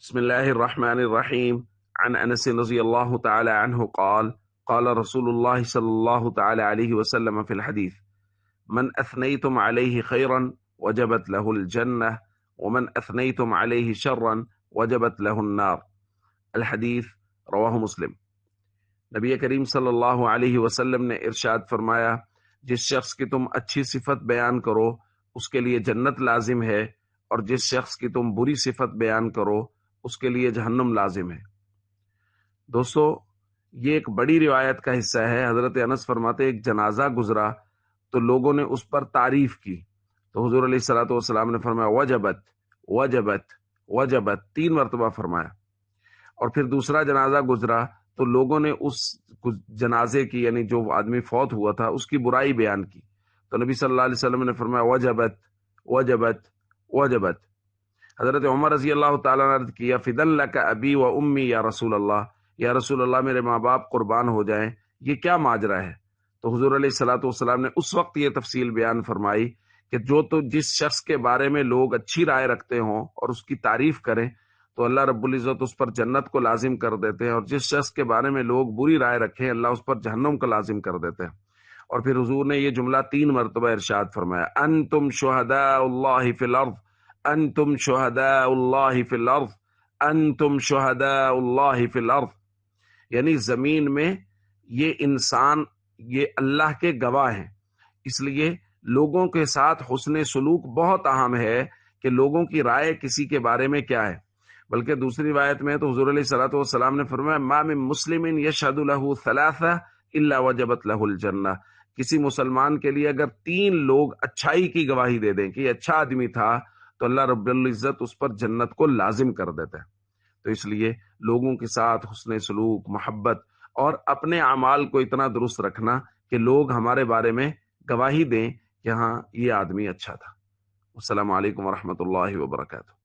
بسم الله الرحمن الرحيم عن أنس رضي الله تعالى عنه قال قال رسول الله صلى الله تعالى عليه وسلم في الحديث من أثنيتم عليه خيرا وجبت له الجنة ومن أثنيتم عليه شرا وجبت له النار الحديث رواه مسلم۔ نبی کریم صلی اللہ علیہ وسلم نے ارشاد فرمایا، جس شخص کی تم اچھی صفت بیان کرو اس کے لیے جنت لازم ہے، اور جس شخص کی تم بری صفت بیان کرو اس کے لیے جہنم لازم ہے۔ دوستو، یہ ایک بڑی روایت کا حصہ ہے۔ حضرت انس فرماتے ایک جنازہ گزرا تو لوگوں نے اس پر تعریف کی، تو حضور علیہ الصلوۃ والسلام نے فرمایا وجبت وجبت وجبت 3 مرتبہ فرمایا۔ اور پھر دوسرا جنازہ گزرا تو لوگوں نے اس جنازے کی، یعنی جو آدمی فوت ہوا تھا، اس کی برائی بیان کی، تو نبی صلی اللہ علیہ وسلم نے فرمایا وجبت وجبت وجبت۔ حضرت عمر رضی اللہ تعالیٰ نے عرض کیا فدن لک ابی و امی یا رسول اللہ، یا رسول اللہ میرے ماں باپ قربان ہو جائیں، یہ کیا ماجرا ہے؟ تو حضور علیہ الصلوۃ والسلام نے اس وقت یہ تفصیل بیان فرمائی کہ جس شخص کے بارے میں لوگ اچھی رائے رکھتے ہوں اور اس کی تعریف کریں تو اللہ رب العزت اس پر جنت کو لازم کر دیتے ہیں، اور جس شخص کے بارے میں لوگ بری رائے رکھیں اللہ اس پر جہنم کو لازم کر دیتے ہیں۔ اور پھر حضور نے یہ جملہ 3 مرتبہ ارشاد فرمایا، انتم شہداء اللہ فی الارض انتم شہداء اللہ فی الارض انتم شہداء اللہ فی الارض، یعنی زمین میں یہ انسان یہ اللہ کے گواہ ہیں، اس لیے لوگوں کے ساتھ حسن سلوک بہت اہم ہے کہ لوگوں کی رائے کسی کے بارے میں کیا ہے۔ بلکہ دوسری روایت میں تو حضور علیہ الصلوۃ والسلام نے فرمایا ما من مسلم یشہد له 3 الا وجبت له الجنہ، کسی مسلمان کے لیے اگر 3 لوگ اچھائی کی گواہی دے دیں کہ یہ اچھا آدمی تھا تو اللہ رب العزت اس پر جنت کو لازم کر دیتا ہے۔ تو اس لیے لوگوں کے ساتھ حسن سلوک، محبت اور اپنے اعمال کو اتنا درست رکھنا کہ لوگ ہمارے بارے میں گواہی دیں کہ ہاں یہ آدمی اچھا تھا۔ السلام علیکم ورحمۃ اللہ وبرکاتہ۔